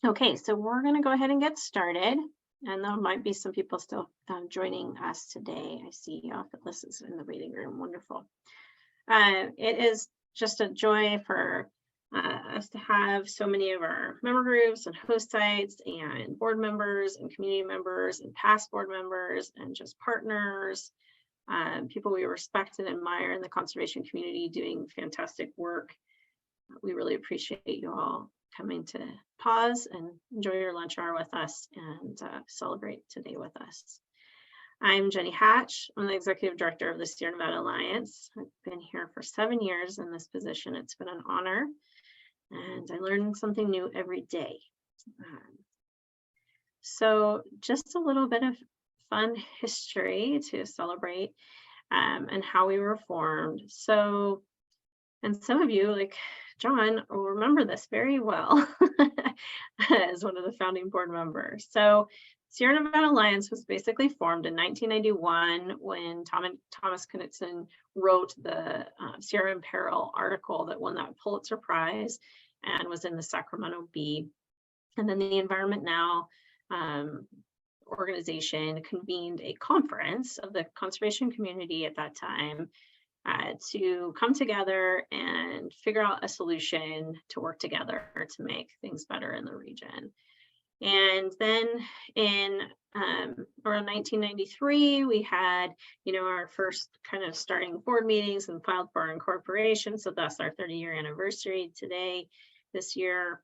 Okay, so we're going to go ahead and get started. And there might be some people still joining us today. I see Phyllis is in the waiting room. Wonderful. It is just a joy for us to have so many of our member groups and host sites and board members and community members and past board members and just partners, people we respect and admire in the conservation community doing fantastic work. We really appreciate you all coming to pause and enjoy your lunch hour with us and celebrate today with us. I'm Jenny Hatch. I'm the Executive Director of the Sierra Nevada Alliance. I've been here for 7 years in this position. It's been an honor, and I learn something new every day. So just a little bit of fun history to celebrate and how we were formed. So, and some of you, like John, will remember this very well as one of the founding board members. So Sierra Nevada Alliance was basically formed in 1991 when Thomas Knudsen wrote the Sierra in Peril article that won that Pulitzer Prize and was in the Sacramento Bee. And then the Environment Now organization convened a conference of the conservation community at that time to come together and figure out a solution to work together to make things better in the region. And then in around 1993, we had, our first kind of starting board meetings and filed for our incorporation. So that's our 30-year anniversary today, this year.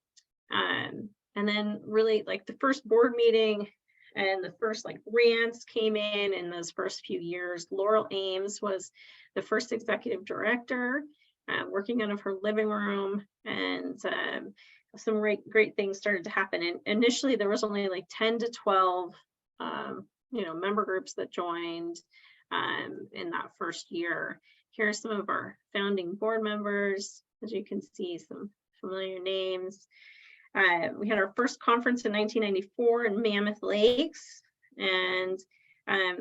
And then really like the first board meeting and the first like grants came in those first few years. Laurel Ames was the first executive director, working out of her living room, and some great things started to happen. And initially there was only like 10 to 12 member groups that joined in that first year. Here are some of our founding board members. As you can see, some familiar names. We had our first conference in 1994 in Mammoth Lakes, and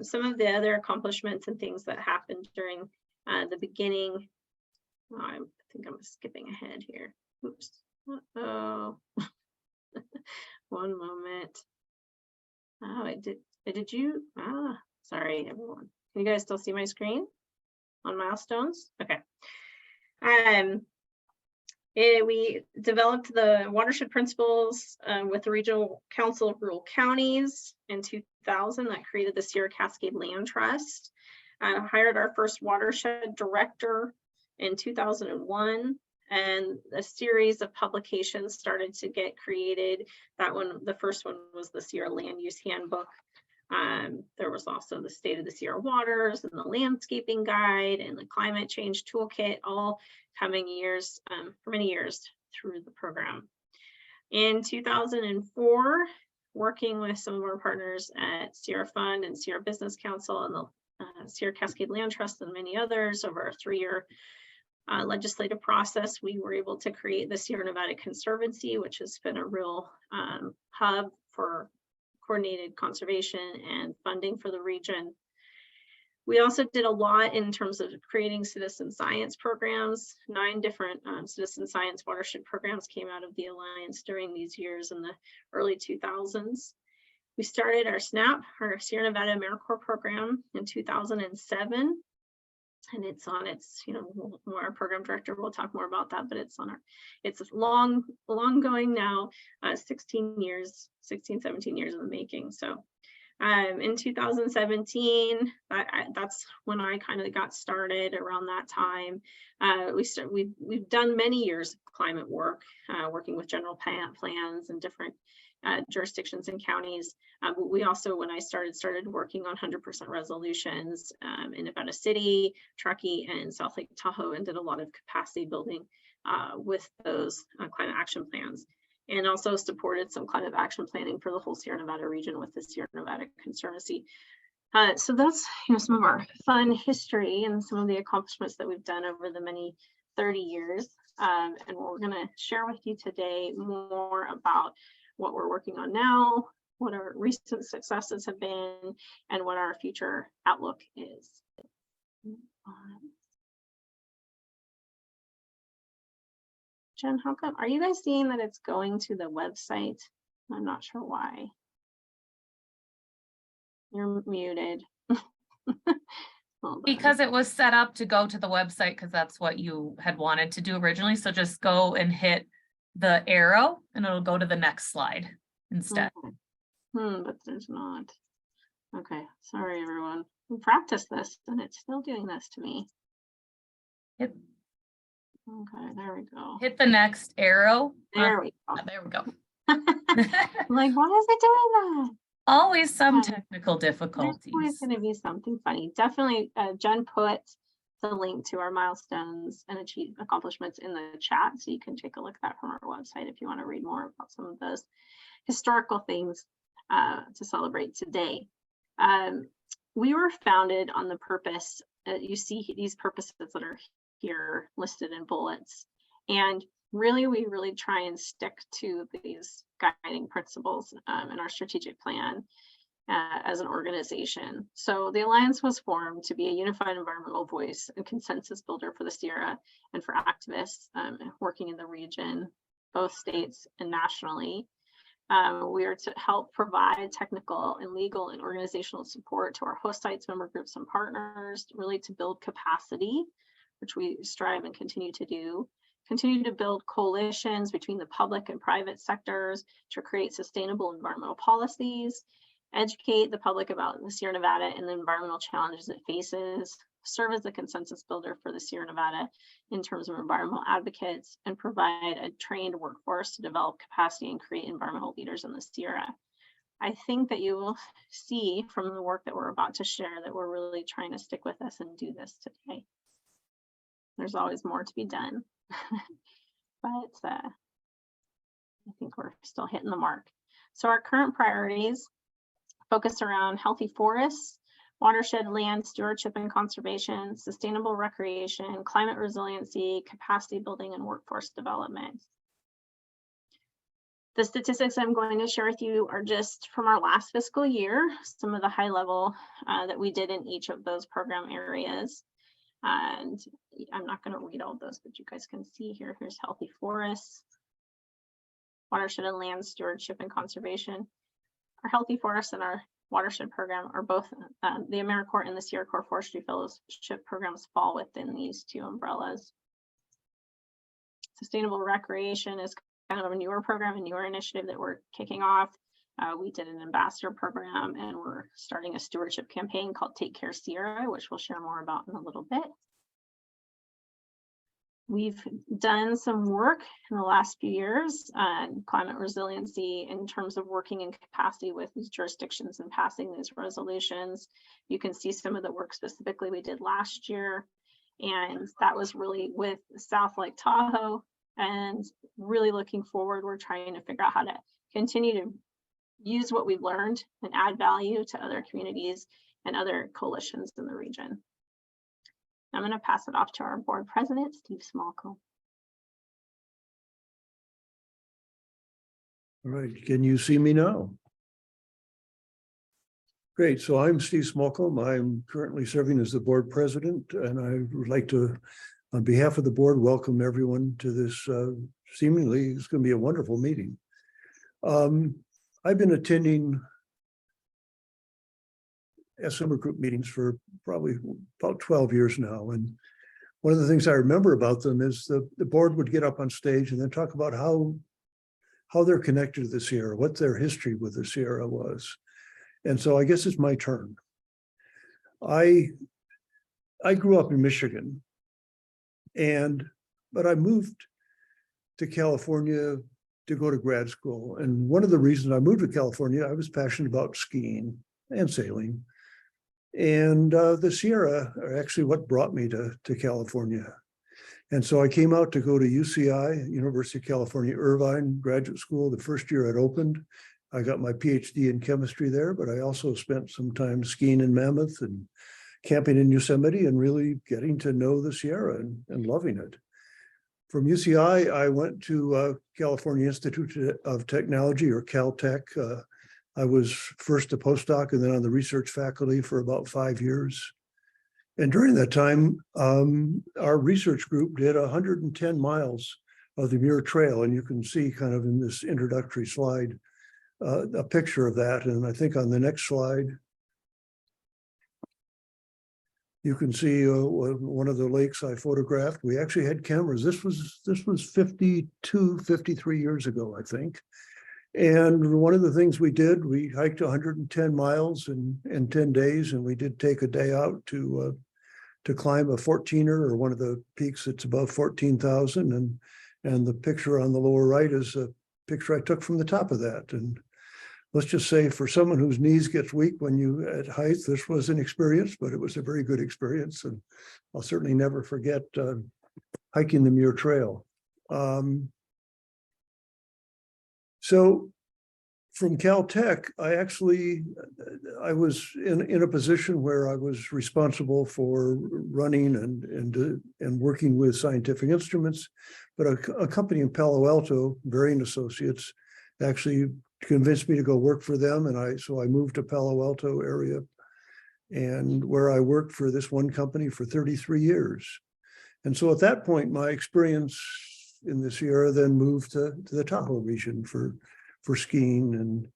some of the other accomplishments and things that happened during the beginning. I think I'm skipping ahead here. Oops. Uh-oh. One moment. Oh, did you? Sorry, everyone. Can you guys still see my screen on milestones? Okay. We developed the watershed principles with the Regional Council of Rural Counties in 2000 that created the Sierra Cascade Land Trust. Hired our first watershed director in 2001, and a series of publications started to get created. The first one was the Sierra Land Use Handbook. There was also the State of the Sierra Waters and the Landscaping Guide and the Climate Change Toolkit, all coming for many years through the program. In 2004, working with some of our partners at Sierra Fund and Sierra Business Council and the Sierra Cascade Land Trust and many others over a 3-year legislative process, we were able to create the Sierra Nevada Conservancy, which has been a real hub for coordinated conservation and funding for the region. We also did a lot in terms of creating citizen science programs. 9 different citizen science watershed programs came out of the Alliance during these years in the early 2000s. We started our SNAP, our Sierra Nevada AmeriCorps program, in 2007. And it's on its, our program director will talk more about that, but it's long going now, 17 years in the making. So in 2017, that's when I kind of got started around that time. We've done many years of climate work, working with general plans and different jurisdictions and counties. We also, when I started working on 100% resolutions in Nevada City, Truckee, and South Lake Tahoe, and did a lot of capacity building with those climate action plans, and also supported some climate action planning for the whole Sierra Nevada region with the Sierra Nevada Conservancy. So that's some of our fun history and some of the accomplishments that we've done over the many 30 years. And we're going to share with you today more about what we're working on now, what our recent successes have been, and what our future outlook is. Jen, how come, are you guys seeing that it's going to the website? I'm not sure why. You're muted. Because it was set up to go to the website, because that's what you had wanted to do originally. So just go and hit the arrow and it'll go to the next slide instead. Okay. But there's not. Okay, sorry everyone. We practiced this and it's still doing this to me. Hit, Okay, there we go. hit the next arrow. There we go. There we go. I'm like, why is it doing that? Always some Yeah. technical There's difficulties. always going to be something funny. Definitely, Jen put the link to our milestones and accomplishments in the chat, so you can take a look at that from our website if you want to read more about some of those historical things to celebrate today. We were founded on the purpose. You see these purposes that are here listed in bullets, and really, we really try and stick to these guiding principles in our strategic plan as an organization. So the Alliance was formed to be a unified environmental voice and consensus builder for the Sierra and for activists working in the region, both states and nationally. We are to help provide technical and legal and organizational support to our host sites, member groups, and partners, really to build capacity, which we strive and continue to do. Continue to build coalitions between the public and private sectors to create sustainable environmental policies, educate the public about the Sierra Nevada and the environmental challenges it faces, serve as the consensus builder for the Sierra Nevada in terms of environmental advocates, and provide a trained workforce to develop capacity and create environmental leaders in the Sierra. I think that you will see from the work that we're about to share that we're really trying to stick with this and do this today. There's always more to be done. But I think we're still hitting the mark. So our current priorities focus around healthy forests, watershed land stewardship and conservation, sustainable recreation, climate resiliency, capacity building, and workforce development. The statistics I'm going to share with you are just from our last fiscal year, some of the high level that we did in each of those program areas. And I'm not going to read all those, but you guys can see here. Here's healthy forests, watershed and land stewardship and conservation. Our healthy forests and our watershed program are both the AmeriCorps and the Sierra Corps Forestry Fellowship programs fall within these two umbrellas. Sustainable recreation is kind of a newer program, a newer initiative that we're kicking off. We did an ambassador program and we're starting a stewardship campaign called Take Care Sierra, which we'll share more about in a little bit. We've done some work in the last few years on climate resiliency in terms of working in capacity with these jurisdictions and passing these resolutions. You can see some of the work specifically we did last year, and that was really with South Lake Tahoe. And really looking forward, we're trying to figure out how to continue to use what we've learned and add value to other communities and other coalitions in the region. I'm going to pass it off to our board president, Steve Smallcombe. All right, can you see me now? Great, so I'm Steve Smallcombe. I'm currently serving as the board president, and I would like to, on behalf of the board, welcome everyone to this seemingly it's going to be a wonderful meeting. I've been attending SM group meetings for probably about 12 years now. And one of the things I remember about them is the board would get up on stage and then talk about how they're connected to the Sierra, what their history with the Sierra was. And so I guess it's my turn. I grew up in Michigan, but I moved to California to go to grad school. And one of the reasons I moved to California, I was passionate about skiing and sailing. And the Sierra are actually what brought me to California. And so I came out to go to UCI, University of California, Irvine graduate school. The first year it opened. I got my PhD in chemistry there, but I also spent some time skiing in Mammoth and camping in Yosemite and really getting to know the Sierra and loving it. From UCI, I went to California Institute of Technology, or Caltech. I was first a postdoc and then on the research faculty for about 5 years. And during that time, our research group did 110 miles of the Muir Trail. And you can see kind of in this introductory slide a picture of that. And I think on the next slide, you can see one of the lakes I photographed. We actually had cameras. This was 52, 53 years ago, I think. And one of the things we did, we hiked 110 miles in 10 days, and we did take a day out to climb a 14er, or one of the peaks that's above 14,000. And the picture on the lower right is a picture I took from the top of that. And let's just say, for someone whose knees gets weak when you at height, this was an experience, but it was a very good experience. And I'll certainly never forget hiking the Muir Trail. So from Caltech, I was in a position where I was responsible for running and working with scientific instruments, but a company in Palo Alto, Varian Associates, actually convinced me to go work for them. And so I moved to Palo Alto area, and where I worked for this one company for 33 years. And so at that point, my experience in the Sierra then moved to the Tahoe region for skiing and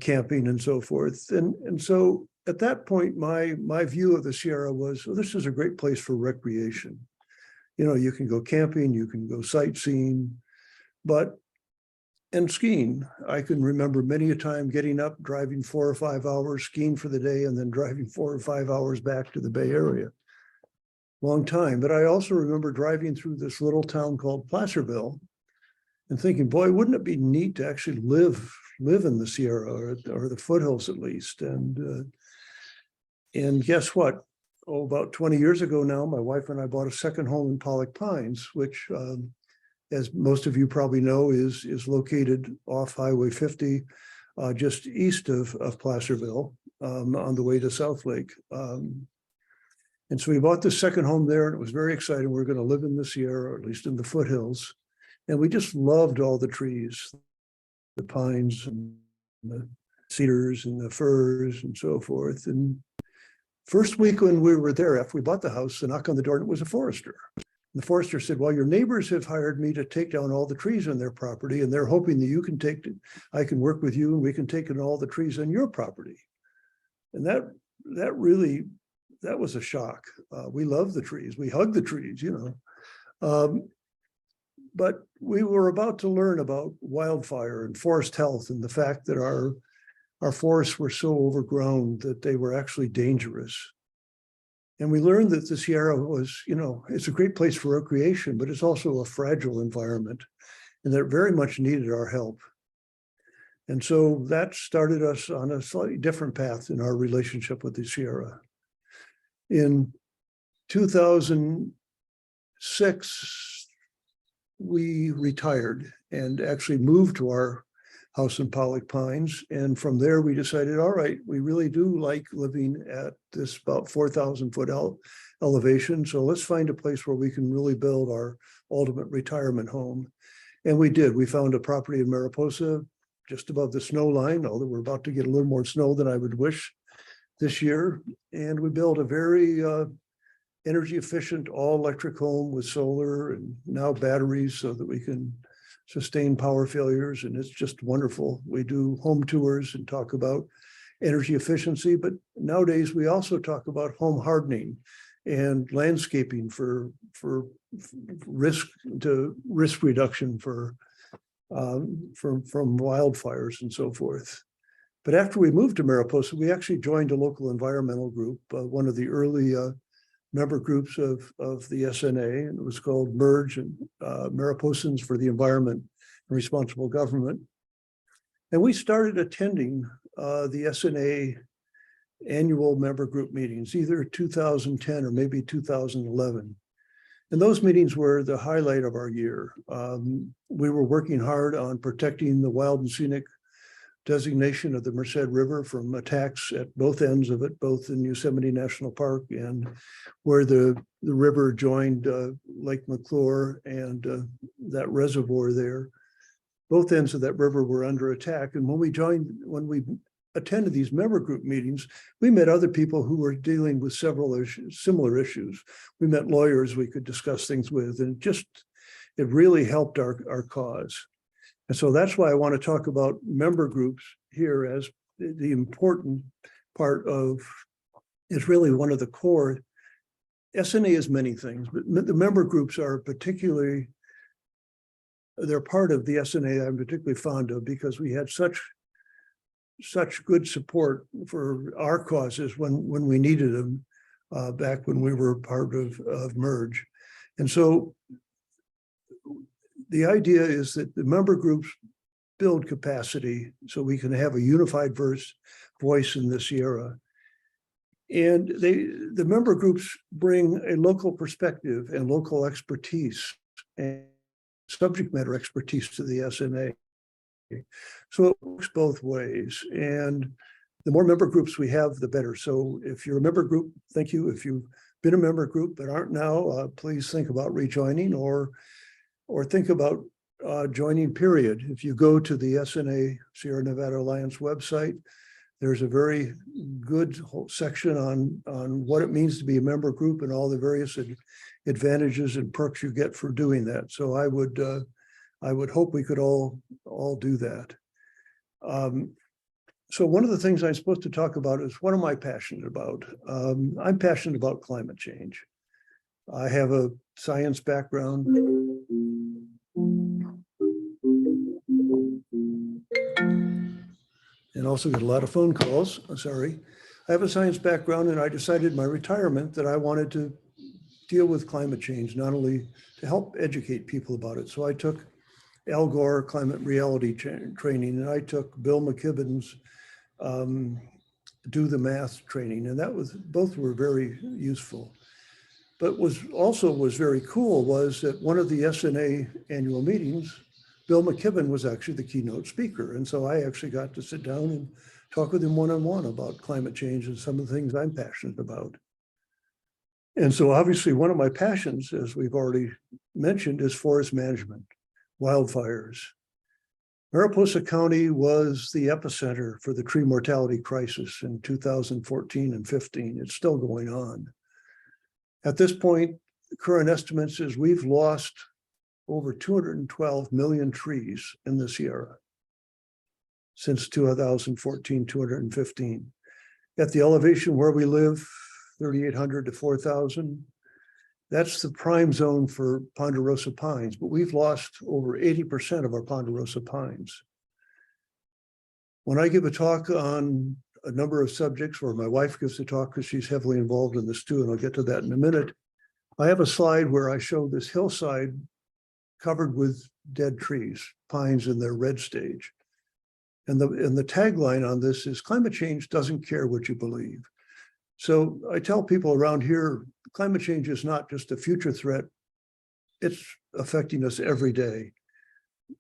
camping and so forth. And so at that point, my view of the Sierra was, well, this is a great place for recreation. You know, you can go camping, you can go sightseeing, and skiing. I can remember many a time getting up, driving 4 or 5 hours, skiing for the day, and then driving 4 or 5 hours back to the Bay Area. Long time. But I also remember driving through this little town called Placerville and thinking, boy, wouldn't it be neat to actually live in the Sierra, or the foothills at least. And guess what? Oh, about 20 years ago now, my wife and I bought a second home in Pollock Pines, which, as most of you probably know, is located off Highway 50, just east of Placerville, on the way to South Lake. And so we bought this second home there, and it was very exciting. We were going to live in the Sierra, or at least in the foothills. And we just loved all the trees, the pines and the cedars and the firs and so forth. And first week when we were there, after we bought the house, the knock on the door, and it was a forester. And the forester said, well, your neighbors have hired me to take down all the trees on their property, and they're hoping that I can work with you, and we can take down all the trees on your property. And that was a shock. We love the trees. We hug the trees, you know. But we were about to learn about wildfire and forest health, and the fact that our forests were so overgrown that they were actually dangerous. And we learned that the Sierra was, you know, it's a great place for recreation, but it's also a fragile environment, and that it very much needed our help. And so that started us on a slightly different path in our relationship with the Sierra. In 2006, we retired and actually moved to our house in Pollock Pines. And from there, we decided, all right, we really do like living at this about 4,000 foot elevation. So let's find a place where we can really build our ultimate retirement home. And we did. We found a property in Mariposa, just above the snow line, although we're about to get a little more snow than I would wish this year. And we built a very energy efficient, all electric home with solar and now batteries, so that we can sustain power failures. And it's just wonderful. We do home tours and talk about energy efficiency, but nowadays we also talk about home hardening and landscaping for risk reduction from wildfires and so forth. But after we moved to Mariposa, we actually joined a local environmental group, one of the early member groups of the SNA, and it was called MERGE, and Mariposans for the Environment and Responsible Government. And we started attending the SNA annual member group meetings, either 2010 or maybe 2011. And those meetings were the highlight of our year. We were working hard on protecting the wild and scenic designation of the Merced River from attacks at both ends of it, both in Yosemite National Park and where the river joined Lake McClure and that reservoir there. Both ends of that river were under attack. And when we attended these member group meetings, we met other people who were dealing with several similar issues. We met lawyers we could discuss things with, and it really helped our cause. And so that's why I want to talk about member groups here as the important part of, is really one of the core. SNA is many things, but the member groups are particularly, they're part of the SNA I'm particularly fond of, because we had such good support for our causes when we needed them back when we were part of Merge. And so the idea is that the member groups build capacity so we can have a unified voice in this era. And the member groups bring a local perspective and local expertise and subject matter expertise to the SNA. So it works both ways. And the more member groups we have, the better. So if you're a member group, thank you. If you've been a member group but aren't now, please think about rejoining or think about joining, period. If you go to the SNA Sierra Nevada Alliance website, there's a very good whole section on what it means to be a member group and all the various advantages and perks you get for doing that. So I would hope we could all do that. So one of the things I'm supposed to talk about is, what am I passionate about? I'm passionate about climate change. I have a science background. And also get a lot of phone calls, sorry. I have a science background, and I decided in my retirement that I wanted to deal with climate change, not only to help educate people about it. So I took Al Gore climate reality training, and I took Bill McKibben's do the math training, and both were very useful. But was very cool was that one of the SNA annual meetings, Bill McKibben was actually the keynote speaker. And so I actually got to sit down and talk with him one-on-one about climate change and some of the things I'm passionate about. And so obviously one of my passions, as we've already mentioned, is forest management, wildfires. Mariposa County was the epicenter for the tree mortality crisis in 2014 and 15. It's still going on. At this point, the current estimates is we've lost over 212 million trees in the Sierra since 2014, 215. At the elevation where we live, 3,800 to 4,000, that's the prime zone for ponderosa pines, but we've lost over 80% of our ponderosa pines. When I give a talk on a number of subjects, or my wife gives a talk because she's heavily involved in this too, and I'll get to that in a minute, I have a slide where I show this hillside covered with dead trees, pines in their red stage. And the tagline on this is, climate change doesn't care what you believe. So I tell people around here, climate change is not just a future threat, it's affecting us every day.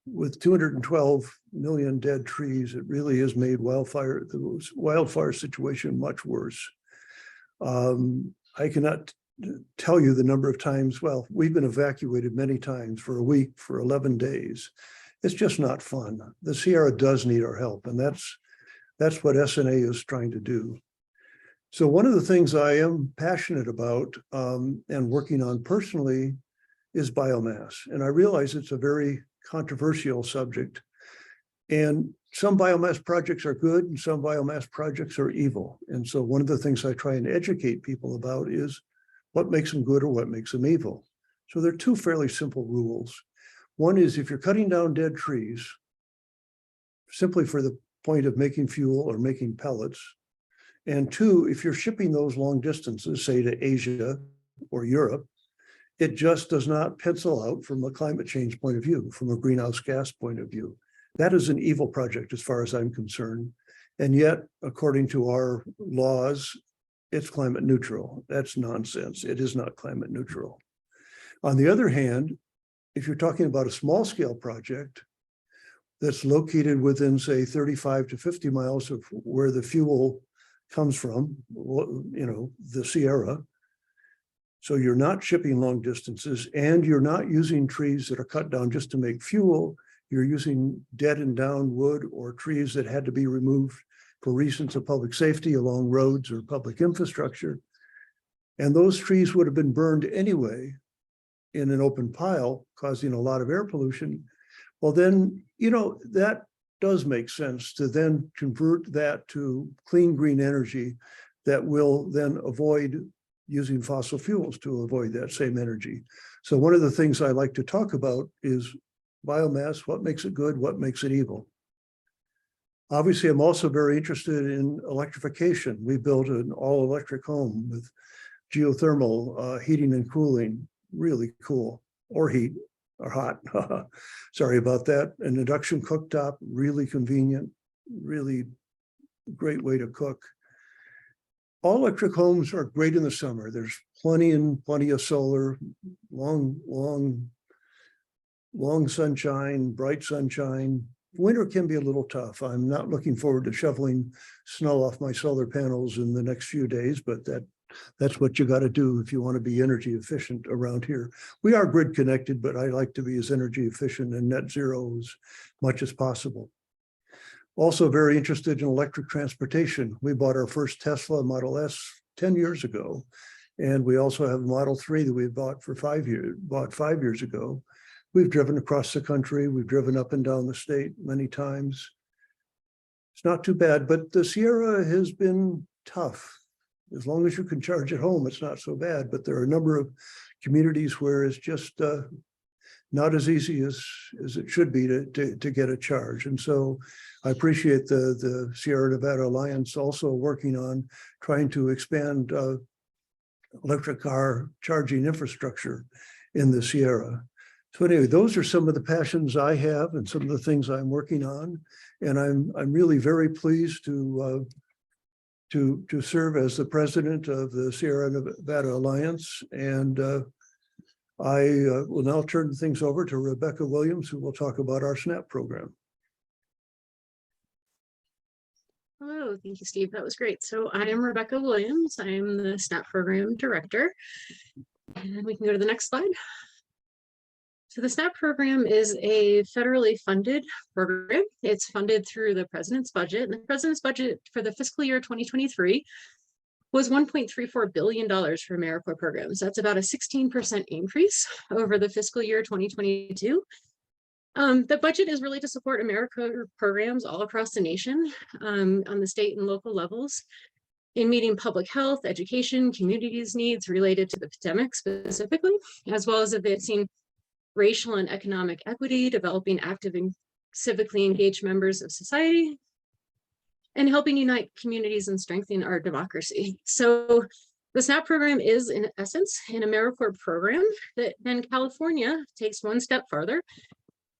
With 212 million dead trees, it really has made the wildfire situation much worse. I cannot tell you the number of times, well, we've been evacuated many times for a week, for 11 days. It's just not fun. The Sierra does need our help, and that's what SNA is trying to do. So one of the things I am passionate about and working on personally is biomass. And I realize it's a very controversial subject. And some biomass projects are good and some biomass projects are evil. And so one of the things I try and educate people about is what makes them good or what makes them evil. So there are two fairly simple rules. One is, if you're cutting down dead trees simply for the point of making fuel or making pellets, and two, if you're shipping those long distances, say to Asia or Europe, it just does not pencil out from a climate change point of view, from a greenhouse gas point of view. That is an evil project as far as I'm concerned. And yet, according to our laws, it's climate neutral. That's nonsense. It is not climate neutral. On the other hand, if you're talking about a small scale project that's located within, say, 35 to 50 miles of where the fuel comes from, the Sierra. So you're not shipping long distances, and you're not using trees that are cut down just to make fuel. You're using dead and down wood or trees that had to be removed for reasons of public safety along roads or public infrastructure. And those trees would have been burned anyway in an open pile, causing a lot of air pollution. Well, then, you know, that does make sense to then convert that to clean green energy that will then avoid using fossil fuels to avoid that same energy. So one of the things I like to talk about is biomass, what makes it good, what makes it evil. Obviously, I'm also very interested in electrification. We built an all-electric home with geothermal heating and cooling, really cool, or heat or hot. Sorry about that. An induction cooktop, really convenient, really great way to cook. All electric homes are great in the summer. There's plenty of solar, long sunshine, bright sunshine. Winter can be a little tough. I'm not looking forward to shoveling snow off my solar panels in the next few days, but that's what you got to do if you want to be energy efficient around here. We are grid connected, but I like to be as energy efficient and net zero as much as possible. Also very interested in electric transportation. We bought our first Tesla Model S 10 years ago. And we also have a Model 3 that we bought for 5 years ago. We've driven across the country. We've driven up and down the state many times. It's not too bad, but the Sierra has been tough. As long as you can charge at home, it's not so bad, but there are a number of communities where it's just not as easy as it should be to get a charge. And so I appreciate the Sierra Nevada Alliance also working on trying to expand electric car charging infrastructure in the Sierra. So anyway, those are some of the passions I have and some of the things I'm working on. And I'm really very pleased to serve as the president of the Sierra Nevada Alliance. And I will now turn things over to Rebecca Williams, who will talk about our SNAP program. Hello, thank you, Steve. That was great. So I am Rebecca Williams. I am the SNAP program director. And we can go to the next slide. So the SNAP program is a federally funded program. It's funded through the president's budget. And the president's budget for the fiscal year 2023 was $1.34 billion for AmeriCorps programs. That's about a 16% increase over the fiscal year 2022. The budget is really to support AmeriCorps programs all across the nation on the state and local levels in meeting public health, education, communities needs related to the pandemic specifically, as well as advancing racial and economic equity, developing active and civically engaged members of society, and helping unite communities and strengthen our democracy. So the SNAP program is, in essence, an AmeriCorps program that then California takes one step farther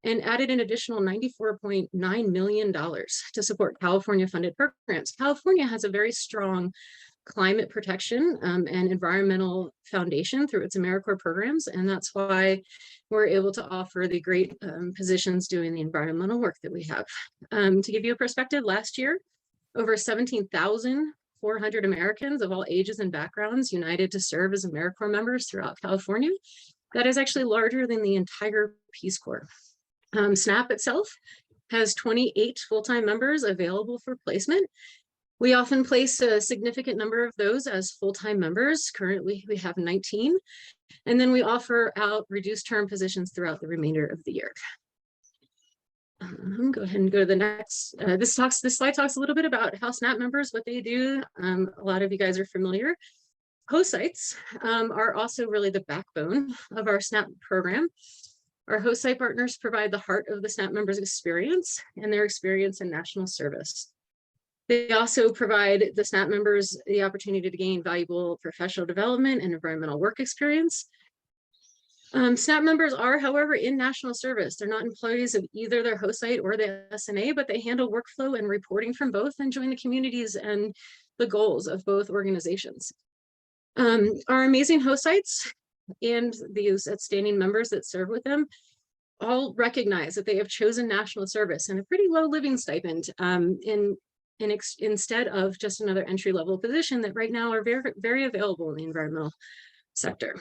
and added an additional $94.9 million to support California-funded programs. California has a very strong climate protection and environmental foundation through its AmeriCorps programs, and that's why we're able to offer the great positions doing the environmental work that we have. To give you a perspective, last year, over 17,400 Americans of all ages and backgrounds united to serve as AmeriCorps members throughout California. That is actually larger than the entire Peace Corps. SNAP itself has 28 full-time members available for placement. We often place a significant number of those as full-time members. Currently, we have 19, and then we offer out reduced term positions throughout the remainder of the year. Go ahead and go to the next. This slide talks a little bit about how SNAP members, what they do. A lot of you guys are familiar. Host sites are also really the backbone of our SNAP program. Our host site partners provide the heart of the SNAP members' experience and their experience in national service. They also provide the SNAP members the opportunity to gain valuable professional development and environmental work experience. SNAP members are, however, in national service. They're not employees of either their host site or the SNA, but they handle workflow and reporting from both and join the communities and the goals of both organizations. Our amazing host sites and these outstanding members that serve with them all recognize that they have chosen national service and a pretty low living stipend instead of just another entry-level position that right now are very, very available in the environmental sector.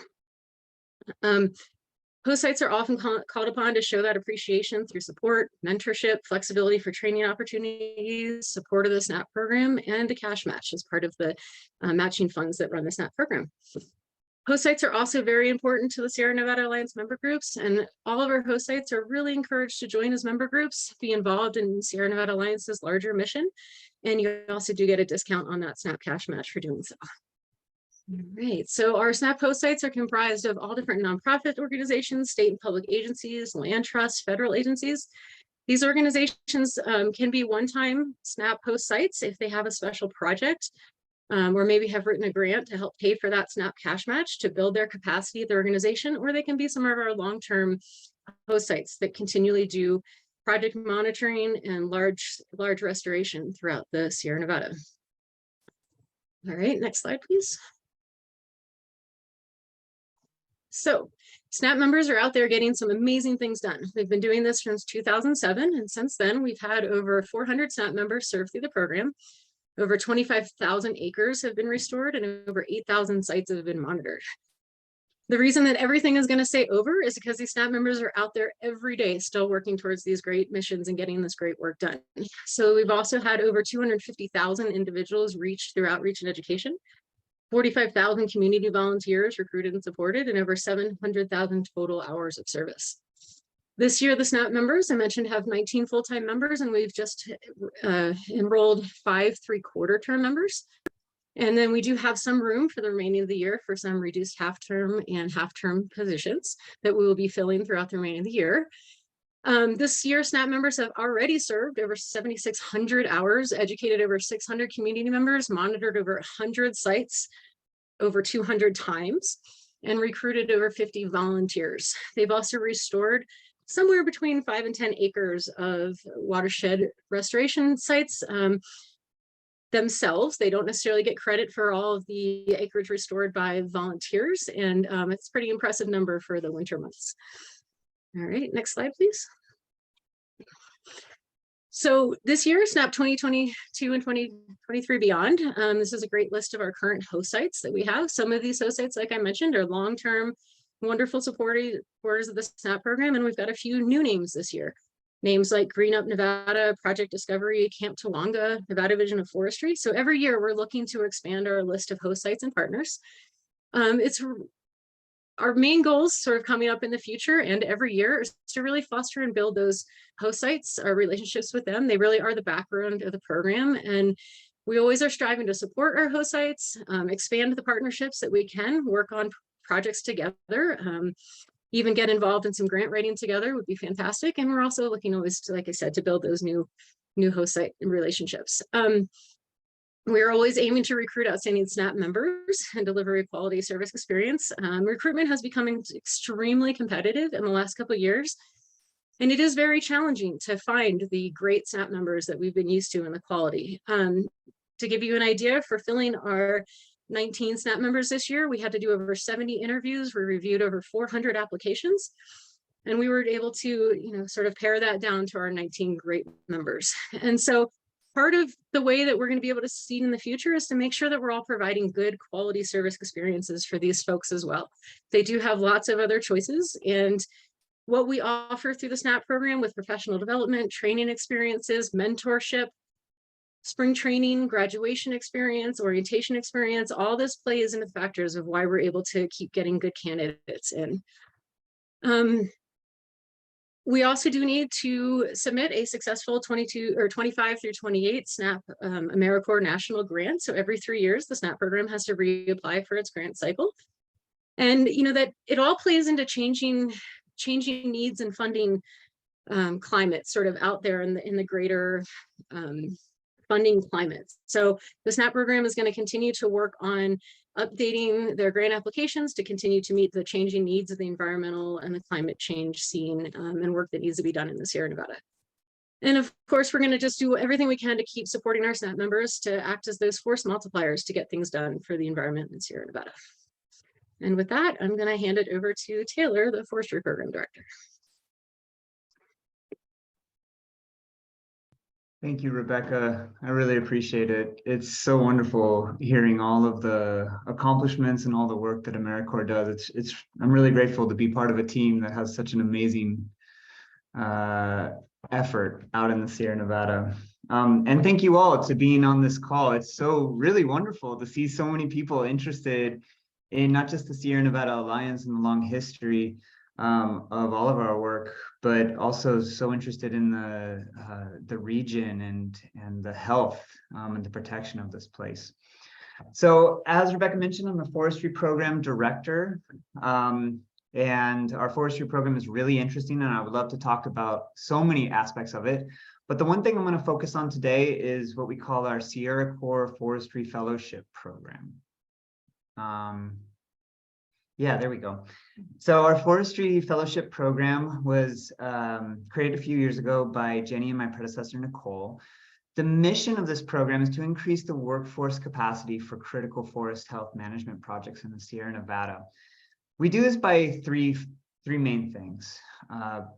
Host sites are often called upon to show that appreciation through support, mentorship, flexibility for training opportunities, support of the SNAP program, and a cash match as part of the matching funds that run the SNAP program. Host sites are also very important to the Sierra Nevada Alliance member groups, and all of our host sites are really encouraged to join as member groups, be involved in Sierra Nevada Alliance's larger mission, and you also do get a discount on that SNAP cash match for doing so. All right, so our SNAP host sites are comprised of all different nonprofit organizations, state and public agencies, land trusts, federal agencies. These organizations can be one-time SNAP host sites if they have a special project, or maybe have written a grant to help pay for that SNAP cash match to build their capacity at the organization, or they can be some of our long-term host sites that continually do project monitoring and large restoration throughout the Sierra Nevada. All right, next slide, please. So SNAP members are out there getting some amazing things done. We've been doing this since 2007, and since then we've had over 400 SNAP members serve through the program. Over 25,000 acres have been restored and over 8,000 sites have been monitored. The reason that everything is going to say over is because these SNAP members are out there every day still working towards these great missions and getting this great work done. So we've also had over 250,000 individuals reached through outreach and education, 45,000 community volunteers recruited and supported, and over 700,000 total hours of service. This year, the SNAP members, I mentioned, have 19 full-time members, and we've just enrolled 5 3/4 term members. And then we do have some room for the remaining of the year for some reduced half-term and half-term positions that we will be filling throughout the remaining of the year. This year, SNAP members have already served over 7,600 hours, educated over 600 community members, monitored over 100 sites over 200 times, and recruited over 50 volunteers. They've also restored somewhere between 5 and 10 acres of watershed restoration sites themselves. They don't necessarily get credit for all of the acreage restored by volunteers, and it's a pretty impressive number for the winter months. All right, next slide, please. So this year, SNAP 2022 and 2023 beyond, this is a great list of our current host sites that we have. Some of these host sites, like I mentioned, are long-term, wonderful supporters of the SNAP program, and we've got a few new names this year. Names like Green Up Nevada, Project Discovery, Camp Tawonga, Nevada Vision of Forestry. So every year we're looking to expand our list of host sites and partners. It's our main goals sort of coming up in the future and every year is to really foster and build those host sites, our relationships with them. They really are the background of the program. And we always are striving to support our host sites, expand the partnerships that we can, work on projects together, even get involved in some grant writing together would be fantastic. And we're also looking always to, like I said, to build those new host site relationships. We're always aiming to recruit outstanding SNAP members and deliver a quality service experience. Recruitment has become extremely competitive in the last couple of years, and it is very challenging to find the great SNAP members that we've been used to and the quality. To give you an idea, for filling our 19 SNAP members this year, we had to do over 70 interviews. We reviewed over 400 applications, and we were able to, sort of pare that down to our 19 great members. And so part of the way that we're going to be able to succeed in the future is to make sure that we're all providing good quality service experiences for these folks as well. They do have lots of other choices, and what we offer through the SNAP program with professional development, training experiences, mentorship, spring training, graduation experience, orientation experience, all this plays into the factors of why we're able to keep getting good candidates in. We also do need to submit a successful 25 through 28 SNAP AmeriCorps national grant. So every 3 years, the SNAP program has to reapply for its grant cycle. And that it all plays into changing needs and funding climate sort of out there in the greater funding climate. So the SNAP program is going to continue to work on updating their grant applications to continue to meet the changing needs of the environmental and the climate change scene and work that needs to be done in the Sierra Nevada. And of course, we're going to just do everything we can to keep supporting our SNAP members to act as those force multipliers to get things done for the environment in Sierra Nevada. And with that, I'm going to hand it over to Taylor, the Forestry Program Director. Thank you, Rebecca. I really appreciate it. It's so wonderful hearing all of the accomplishments and all the work that AmeriCorps does. I'm really grateful to be part of a team that has such an amazing effort out in the Sierra Nevada. And thank you all to being on this call. It's so really wonderful to see so many people interested in not just the Sierra Nevada Alliance and the long history of all of our work, but also so interested in the region and the health and the protection of this place. So as Rebecca mentioned, I'm the forestry program director. And our forestry program is really interesting, and I would love to talk about so many aspects of it. But the one thing I'm going to focus on today is what we call our Sierra Corps Forestry Fellowship Program. Yeah, there we go. So our Forestry Fellowship Program was created a few years ago by Jenny and my predecessor, Nicole. The mission of this program is to increase the workforce capacity for critical forest health management projects in the Sierra Nevada. We do this by three main things,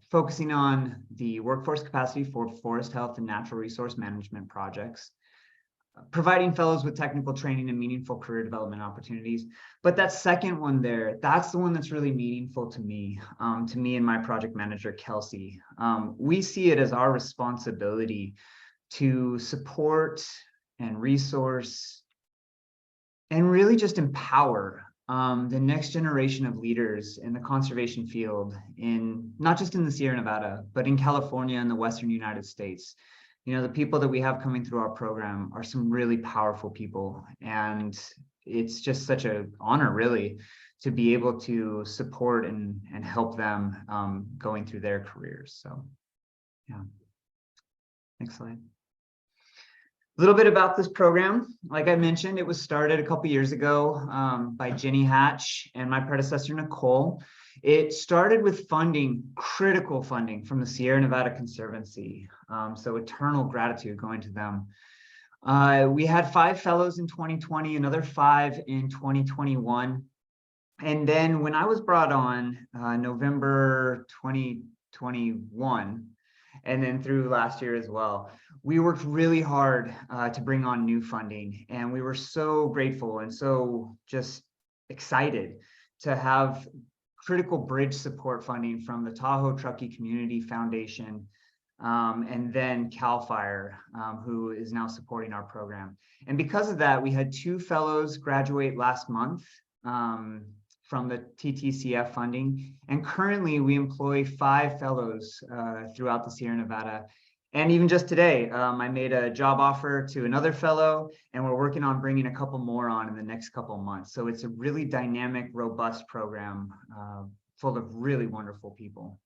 focusing on the workforce capacity for forest health and natural resource management projects, providing fellows with technical training and meaningful career development opportunities. But that second one there, that's the one that's really meaningful to me and my project manager, Kelsey. We see it as our responsibility to support and resource and really just empower the next generation of leaders in the conservation field, in not just in the Sierra Nevada, but in California and the Western United States. You know, the people that we have coming through our program are some really powerful people, and it's just such an honor, really, to be able to support and help them going through their careers. So, yeah. Next slide. A little bit about this program. Like I mentioned, it was started a couple years ago by Jenny Hatch and my predecessor, Nicole. It started with funding, critical funding from the Sierra Nevada Conservancy. So eternal gratitude going to them. We had 5 fellows in 2020, another 5 in 2021. And then when I was brought on November 2021, and then through last year as well, we worked really hard to bring on new funding. And we were so grateful and so just excited to have critical bridge support funding from the Tahoe Truckee Community Foundation, and then CAL FIRE, who is now supporting our program. And because of that, we had 2 fellows graduate last month from the TTCF funding. And currently we employ 5 fellows throughout the Sierra Nevada. And even just today, I made a job offer to another fellow, and we're working on bringing a couple more on in the next couple of months. So it's a really dynamic, robust program full of really wonderful people.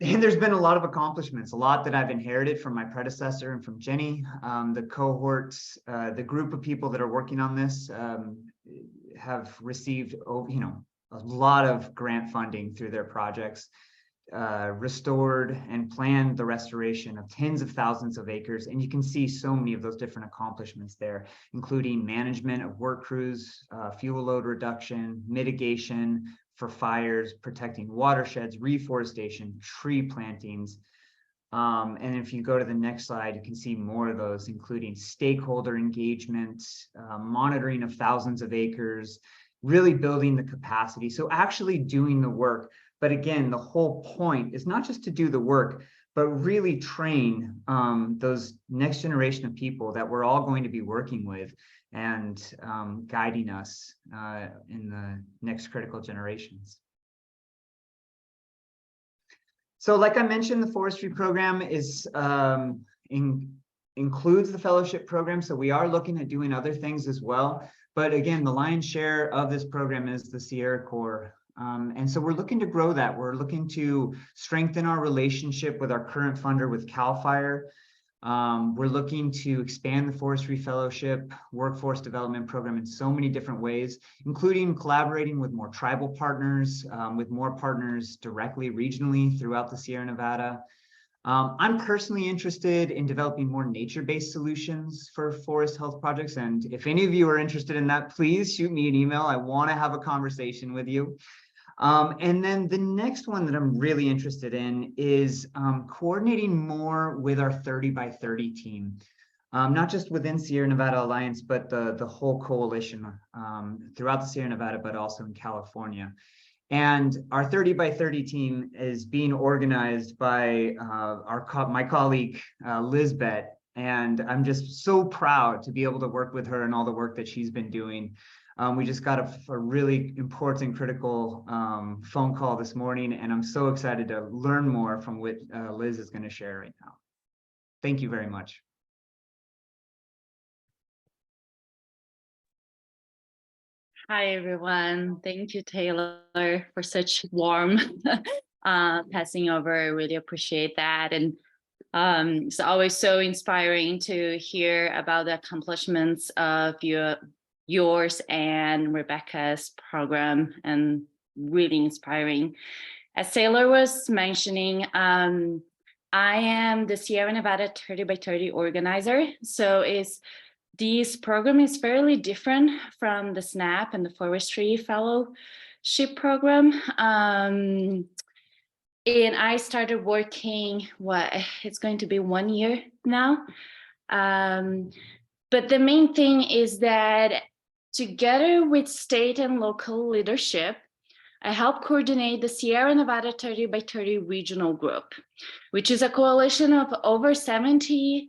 And there's been a lot of accomplishments, a lot that I've inherited from my predecessor and from Jenny. The cohorts, the group of people that are working on this have received, you know, a lot of grant funding through their projects, restored and planned the restoration of tens of thousands of acres. And you can see so many of those different accomplishments there, including management of work crews, fuel load reduction, mitigation for fires, protecting watersheds, reforestation, tree plantings. And if you go to the next slide, you can see more of those, including stakeholder engagement, monitoring of thousands of acres, really building the capacity. So actually doing the work. But again, the whole point is not just to do the work, but really train those next generation of people that we're all going to be working with and guiding us in the next critical generations. So like I mentioned, the forestry program is includes the fellowship program. So we are looking at doing other things as well. But again, the lion's share of this program is the Sierra Corps. And so we're looking to grow that. We're looking to strengthen our relationship with our current funder, with CAL FIRE. We're looking to expand the Forestry Fellowship Workforce Development Program in so many different ways, including collaborating with more tribal partners, with more partners directly, regionally throughout the Sierra Nevada. I'm personally interested in developing more nature-based solutions for forest health projects. And if any of you are interested in that, please shoot me an email. I want to have a conversation with you. And then the next one that I'm really interested in is coordinating more with our 30 by 30 team, not just within Sierra Nevada Alliance, but the whole coalition throughout the Sierra Nevada, but also in California. And our 30 by 30 team is being organized by my colleague, Lisbeth, And I'm just so proud to be able to work with her and all the work that she's been doing. We just got a really important, critical phone call this morning, and I'm so excited to learn more from what Liz is going to share right now. Thank you very much. Hi, everyone. Thank you, Taylor, for such warm passing over. I really appreciate that. And it's always so inspiring to hear about the accomplishments of yours and Rebecca's program, and really inspiring. As Taylor was mentioning, I am the Sierra Nevada 30 by 30 organizer. So this program is fairly different from the SNAP and the Forestry Fellowship program. And I started working, it's going to be 1 year now. But the main thing is that together with state and local leadership, I help coordinate the Sierra Nevada 30 by 30 regional group, which is a coalition of over 70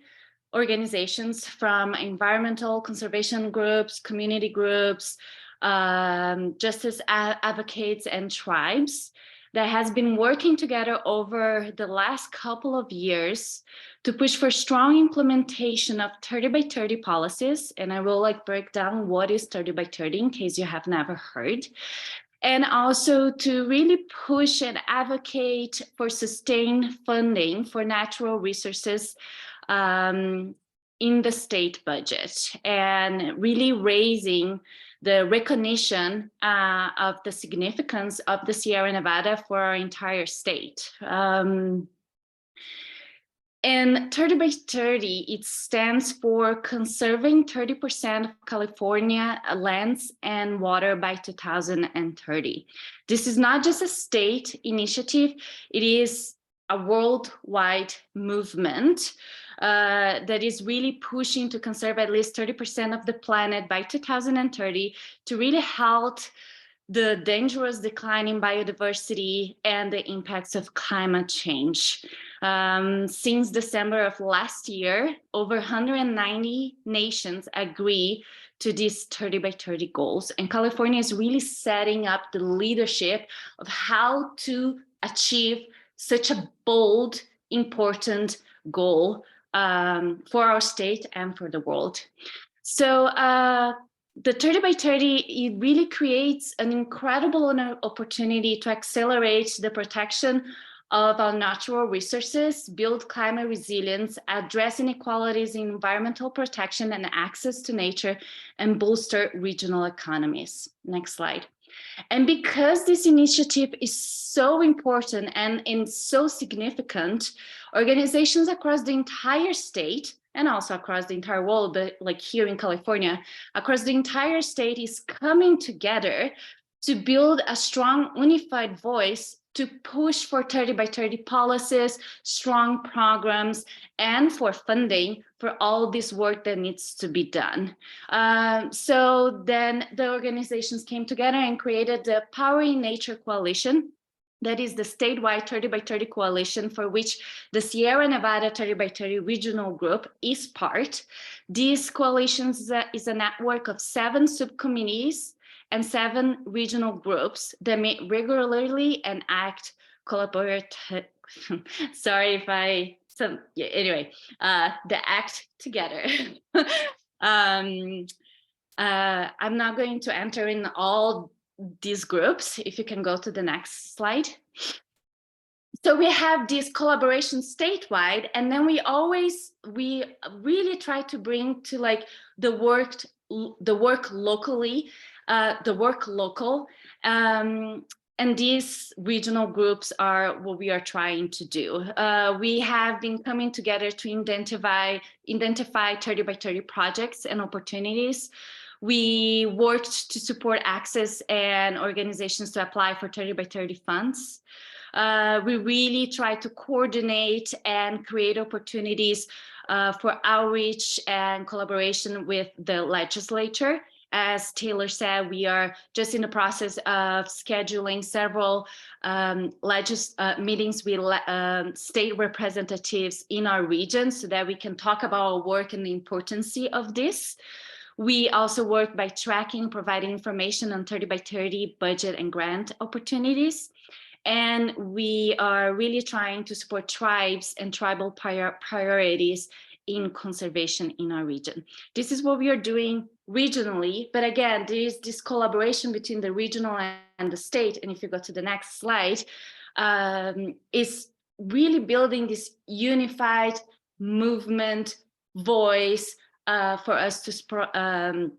organizations from environmental conservation groups, community groups, justice advocates, and tribes that has been working together over the last couple of years to push for strong implementation of 30 by 30 policies. And I will break down what is 30 by 30 in case you have never heard. And also to really push and advocate for sustained funding for natural resources in the state budget, and really raising the recognition of the significance of the Sierra Nevada for our entire state. And 30 by 30, it stands for conserving 30% of California lands and water by 2030. This is not just a state initiative, it is a worldwide movement that is really pushing to conserve at least 30% of the planet by 2030 to really halt the dangerous decline in biodiversity and the impacts of climate change. Since December of last year, over 190 nations agree to these 30 by 30 goals. And California is really setting up the leadership of how to achieve such a bold, important goal for our state and for the world. So the 30 by 30, it really creates an incredible opportunity to accelerate the protection of our natural resources, build climate resilience, address inequalities in environmental protection and access to nature, and bolster regional economies. Next slide. And because this initiative is so important and so significant, organizations across the entire state and also across the entire world, but like here in California, across the entire state is coming together to build a strong unified voice to push for 30 by 30 policies, strong programs, and for funding for all this work that needs to be done. So then the organizations came together and created the Powering Nature Coalition. That is the statewide 30 by 30 coalition for which the Sierra Nevada 30 by 30 regional group is part. This coalition is a network of 7 subcommittees and 7 regional groups that meet regularly and act collaboratively. Sorry if anyway, they act together. I'm not going to enter in all these groups. If you can go to the next slide. So we have this collaboration statewide, and then we really try to bring to the work locally, the work local, and these regional groups are what we are trying to do. We have been coming together to identify 30 by 30 projects and opportunities. We worked to support access and organizations to apply for 30 by 30 funds. We really try to coordinate and create opportunities for outreach and collaboration with the legislature As Taylor said, we are just in the process of scheduling several meetings with state representatives in our region so that we can talk about our work and the importance of this. We also work by tracking, providing information on 30 by 30 budget and grant opportunities. And we are really trying to support tribes and tribal priorities in conservation in our region. This is what we are doing regionally, but again, there is this collaboration between the regional and the state. And if you go to the next slide, is really building this unified movement voice for us to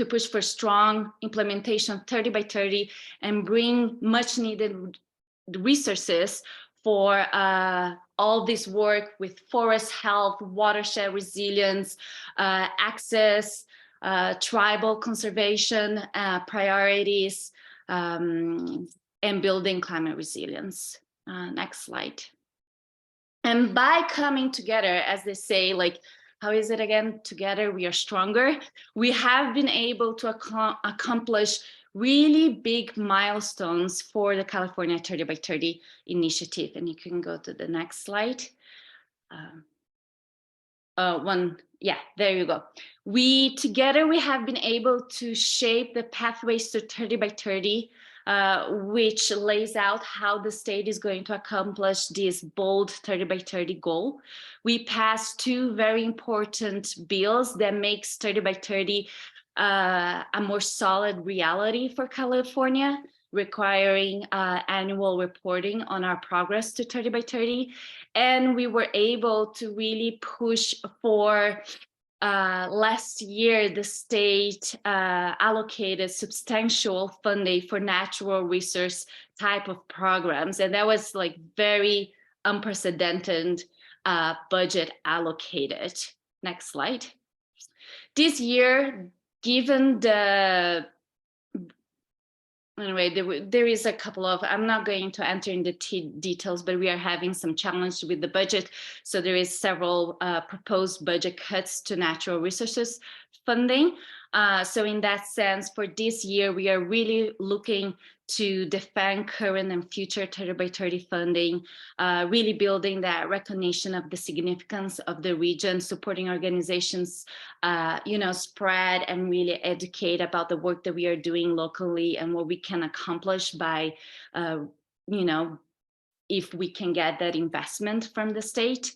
push for strong implementation 30 by 30 and bring much needed resources for all this work with forest health, watershed resilience, access, tribal conservation priorities, and building climate resilience. Next slide. And by coming together, as they say, like, how is it again? Together we are stronger. We have been able to accomplish really big milestones for the California 30 by 30 initiative. And you can go to the next slide. There you go. Together we have been able to shape the pathways to 30 by 30, which lays out how the state is going to accomplish this bold 30 by 30 goal. We passed two very important bills that makes 30 by 30 a more solid reality for California, requiring annual reporting on our progress to 30 by 30. And we were able to really push for last year, the state allocated substantial funding for natural resource type of programs. And that was like very unprecedented budget allocated. Next slide. This year, given the anyway, there is a couple of, I'm not going to enter in the details, but we are having some challenge with the budget. So there is several proposed budget cuts to natural resources funding. So in that sense, for this year, we are really looking to defend current and future 30 by 30 funding, really building that recognition of the significance of the region, supporting organizations, spread and really educate about the work that we are doing locally and what we can accomplish by, if we can get that investment from the state,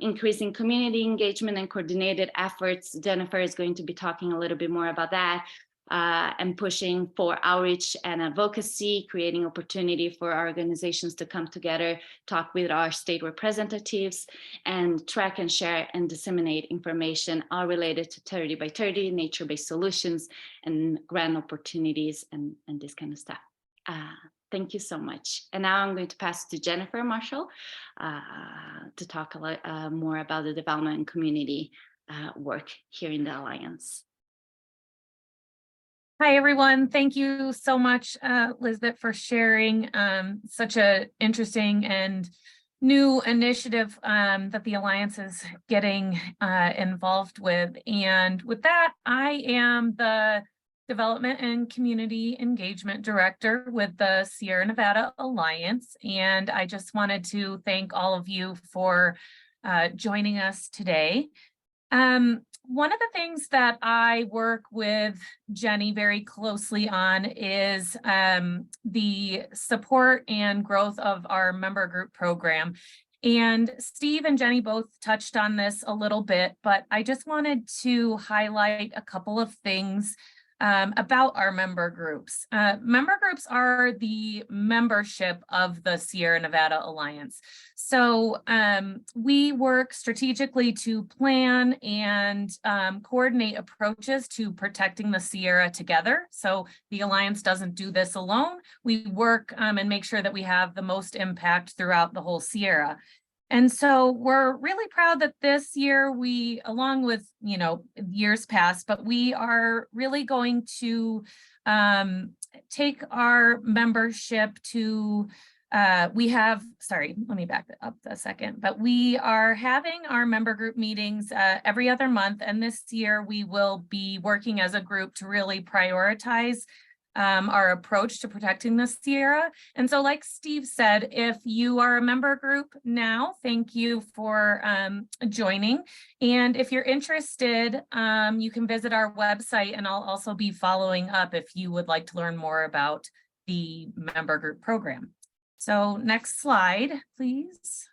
increasing community engagement and coordinated efforts. Jennifer is going to be talking a little bit more about that, and pushing for outreach and advocacy, creating opportunity for our organizations to come together, talk with our state representatives, and track and share and disseminate information all related to 30 by 30, nature-based solutions, and grant opportunities, and this kind of stuff. Thank you so much. And now I'm going to pass to Jennifer Marshall to talk a lot more about the development and community work here in the Alliance. Hi, everyone. Thank you so much, Lisbeth, for sharing such an interesting and new initiative that the Alliance is getting involved with. And with that, I am the Development and Community Engagement Director with the Sierra Nevada Alliance. And I just wanted to thank all of you for joining us today. One of the things that I work with Jenny very closely on is the support and growth of our member group program. And Steve and Jenny both touched on this a little bit, but I just wanted to highlight a couple of things about our member groups. Member groups are the membership of the Sierra Nevada Alliance. So we work strategically to plan and coordinate approaches to protecting the Sierra together. So the Alliance doesn't do this alone. We work and make sure that we have the most impact throughout the whole Sierra. And so we're really proud that this year we, along with, years past, but we are really going to take our membership to sorry, let me back it up a second, but we are having our member group meetings every other month. And this year we will be working as a group to really prioritize our approach to protecting the Sierra. And so like Steve said, if you are a member group now, thank you for joining. And if you're interested, you can visit our website, and I'll also be following up if you would like to learn more about the member group program. So next slide, please.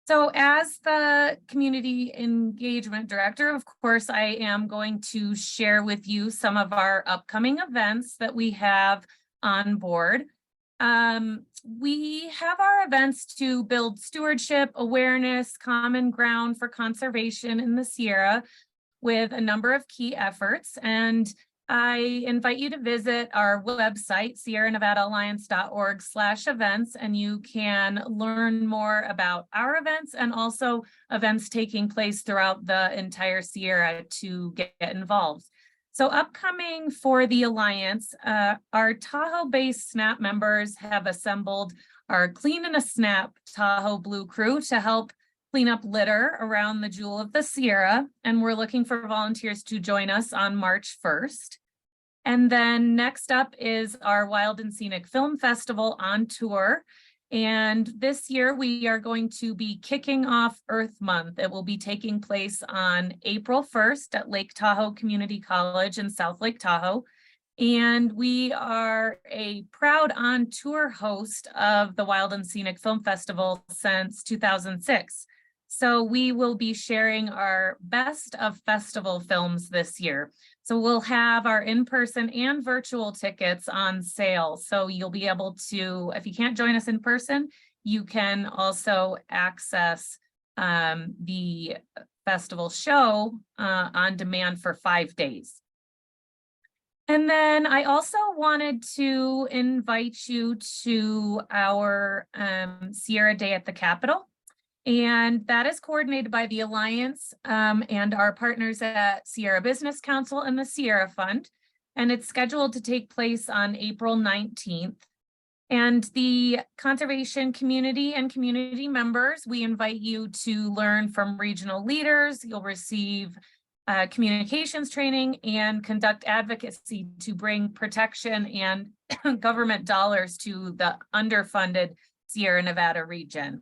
So as the community engagement director, of course, I am going to share with you some of our upcoming events that we have on board. We have our events to build stewardship, awareness, common ground for conservation in the Sierra with a number of key efforts. And I invite you to visit our website, sierranevadaalliance.org/events, and you can learn more about our events and also events taking place throughout the entire Sierra to get involved. So upcoming for the Alliance, our Tahoe-based SNAP members have assembled our Clean in a Snap Tahoe Blue Crew to help clean up litter around the Jewel of the Sierra, and we're looking for volunteers to join us on March 1st. And then next up is our Wild and Scenic Film Festival on tour. And this year we are going to be kicking off Earth Month. It will be taking place on April 1st at Lake Tahoe Community College in South Lake Tahoe. And we are a proud on tour host of the Wild and Scenic Film Festival since 2006. So we will be sharing our best of festival films this year. So we'll have our in-person and virtual tickets on sale. So you'll be able to, if you can't join us in person, you can also access the festival show on demand for 5 days. And then I also wanted to invite you to our Sierra Day at the Capitol. And that is coordinated by the Alliance and our partners at Sierra Business Council and the Sierra Fund. And it's scheduled to take place on April 19th. And the conservation community and community members, we invite you to learn from regional leaders. You'll receive communications training and conduct advocacy to bring protection and government dollars to the underfunded Sierra Nevada region.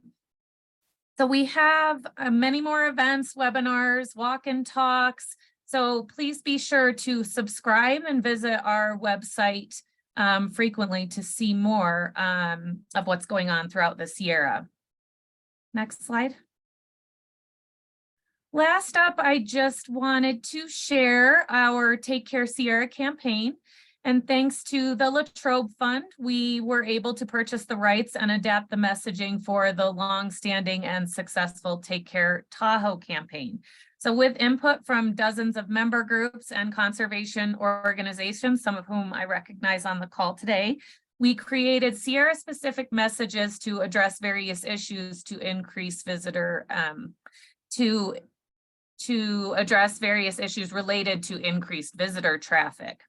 So we have many more events, webinars, walk and talks. So please be sure to subscribe and visit our website frequently to see more of what's going on throughout the Sierra. Next slide. Last up, I just wanted to share our Take Care Sierra campaign. And thanks to the Latrobe Fund, we were able to purchase the rights and adapt the messaging for the longstanding and successful Take Care Tahoe campaign. So with input from dozens of member groups and conservation organizations, some of whom I recognize on the call today, we created Sierra-specific messages to address various issues to increase visitor, to address various issues related to increased visitor traffic.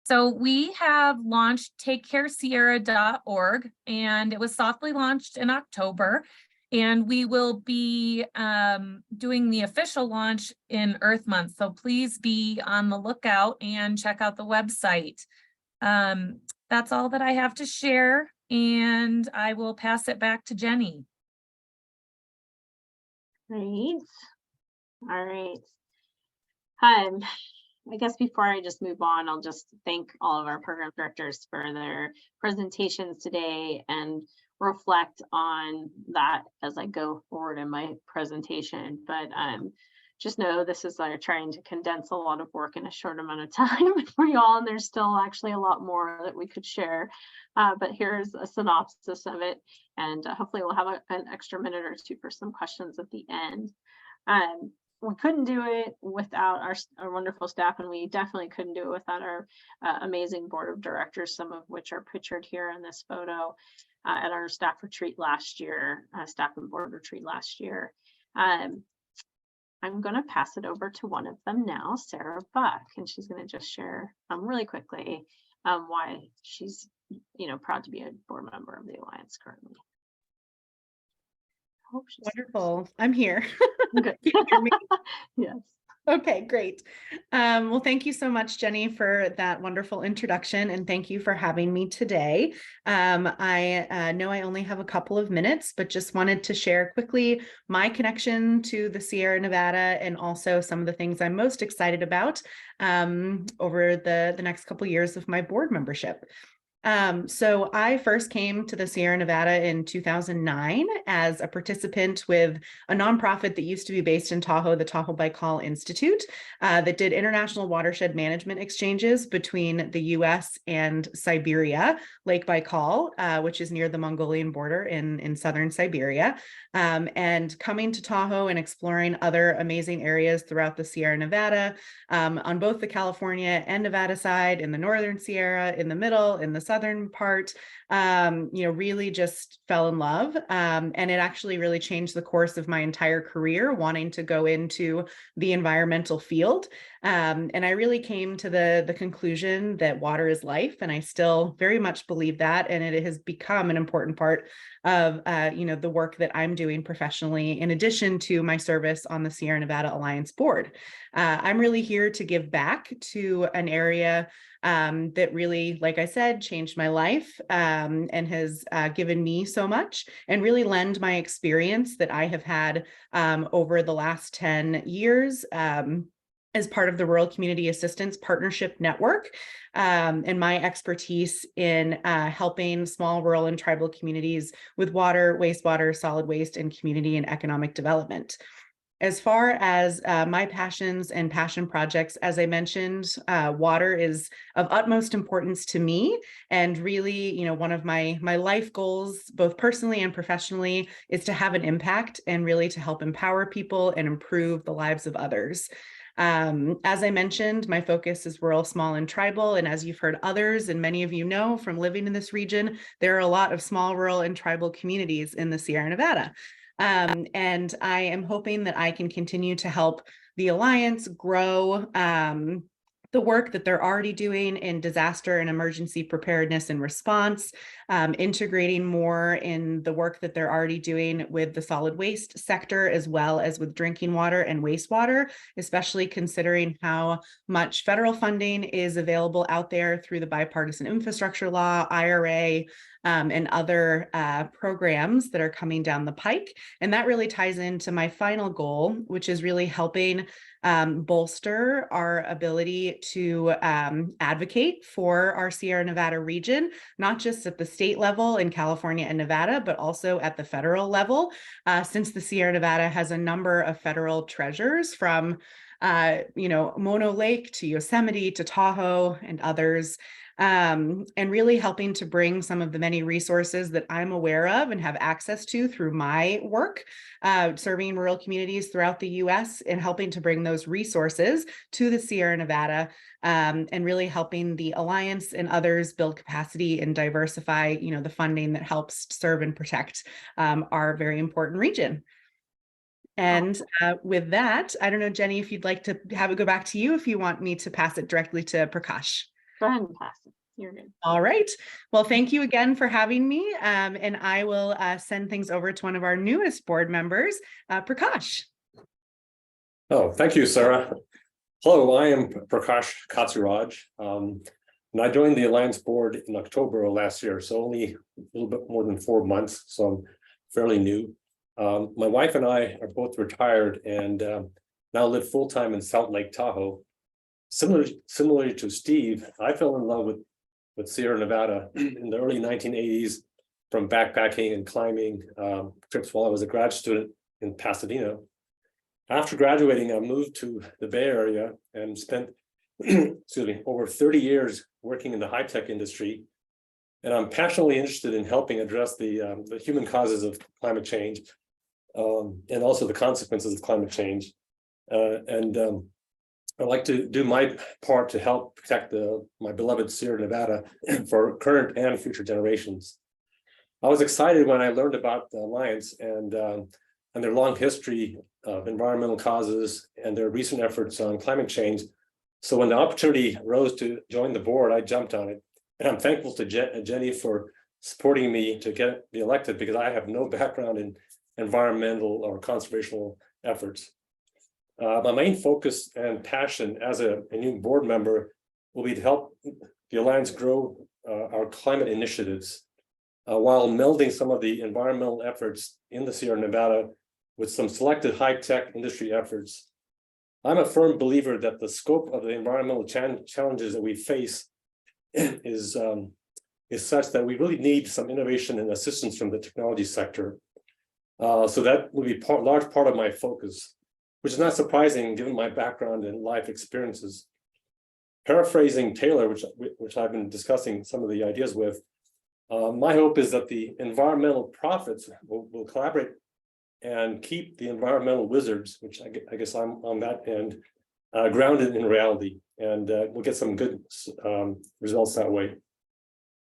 So we have launched takecaresierra.org, and it was softly launched in October, and we will be doing the official launch in Earth Month. So please be on the lookout and check out the website. That's all that I have to share, and I will pass it back to Jenny. Great. All right. I guess before I just move on, I'll just thank all of our program directors for their presentations today and reflect on that as I go forward in my presentation. But just know this is trying to condense a lot of work in a short amount of time for you all, and there's still actually a lot more that we could share. But here's a synopsis of it, and hopefully we'll have an extra minute or two for some questions at the end. We couldn't do it without our wonderful staff, and we definitely couldn't do it without our amazing board of directors, some of which are pictured here in this photo at our staff retreat last year, staff and board retreat last year. I'm going to pass it over to one of them now, Sarah Buck, and she's going to just share really quickly why she's proud to be a board member of the Alliance currently. Hope she's Wonderful. I'm here. good. Can you hear me? Yes. Okay, great. Well, thank you so much, Jenny, for that wonderful introduction, and thank you for having me today. I know I only have a couple of minutes, but just wanted to share quickly my connection to the Sierra Nevada and also some of the things I'm most excited about over the next couple of years of my board membership. So I first came to the Sierra Nevada in 2009 as a participant with a nonprofit that used to be based in Tahoe, the Tahoe Baikal Institute, that did international watershed management exchanges between the US and Siberia, Lake Baikal, which is near the Mongolian border in southern Siberia. And coming to Tahoe and exploring other amazing areas throughout the Sierra Nevada, on both the California and Nevada side, in the Northern Sierra, in the middle, in the southern part, really just fell in love. And it actually really changed the course of my entire career, wanting to go into the environmental field. And I really came to the conclusion that water is life, and I still very much believe that, and it has become an important part of the work that I'm doing professionally, in addition to my service on the Sierra Nevada Alliance board. I'm really here to give back to an area that really, like I said, changed my life and has given me so much, and really lend my experience that I have had over the last 10 years as part of the Rural Community Assistance Partnership Network, and my expertise in helping small rural and tribal communities with water, wastewater, solid waste, and community and economic development. As far as my passions and passion projects, as I mentioned, water is of utmost importance to me. And really, one of my life goals, both personally and professionally, is to have an impact and really to help empower people and improve the lives of others. As I mentioned, my focus is rural, small, and tribal. And as you've heard others, and many of you know from living in this region, there are a lot of small, rural, and tribal communities in the Sierra Nevada. And I am hoping that I can continue to help the Alliance grow the work that they're already doing in disaster and emergency preparedness and response, integrating more in the work that they're already doing with the solid waste sector, as well as with drinking water and wastewater, especially considering how much federal funding is available out there through the bipartisan infrastructure law, IRA, and other programs that are coming down the pike. And that really ties into my final goal, which is really helping bolster our ability to advocate for our Sierra Nevada region, not just at the state level in California and Nevada, but also at the federal level, since the Sierra Nevada has a number of federal treasures from Mono Lake to Yosemite to Tahoe and others. And really helping to bring some of the many resources that I'm aware of and have access to through my work, serving rural communities throughout the US, and helping to bring those resources to the Sierra Nevada, and really helping the Alliance and others build capacity and diversify, the funding that helps serve and protect our very important region. And with that, I don't know, Jenny, if you'd like to have it go back to you, if you want me to pass it directly to Prakash. Go ahead and pass it. You're good. All right. Well, thank you again for having me. And I will send things over to one of our newest board members, Prakash. Oh, thank you, Sarah. Hello, I am Prakash Katsiraj. And I joined the Alliance board in October of last year, so only a little bit more than 4 months, so I'm fairly new. My wife and I are both retired and now live full-time in Salt Lake Tahoe. Similarly to Steve, I fell in love with Sierra Nevada in the early 1980s from backpacking and climbing trips while I was a grad student in Pasadena. After graduating, I moved to the Bay Area and spent over 30 years working in the high-tech industry. And I'm passionately interested in helping address the human causes of climate change and also the consequences of climate change. I'd like to do my part to help protect my beloved Sierra Nevada for current and future generations. I was excited when I learned about the Alliance and their long history of environmental causes and their recent efforts on climate change. So when the opportunity arose to join the board, I jumped on it. And I'm thankful to Jenny for supporting me to get me elected, because I have no background in environmental or conservational efforts. My main focus and passion as a new board member will be to help the Alliance grow our climate initiatives while melding some of the environmental efforts in the Sierra Nevada with some selected high-tech industry efforts. I'm a firm believer that the scope of the environmental challenges that we face is such that we really need some innovation and assistance from the technology sector. So that will be large part of my focus, which is not surprising given my background and life experiences. Paraphrasing Taylor, which I've been discussing some of the ideas with, my hope is that the environmental prophets will collaborate and keep the environmental wizards, which I guess I'm on that end, grounded in reality, and we'll get some good results that way.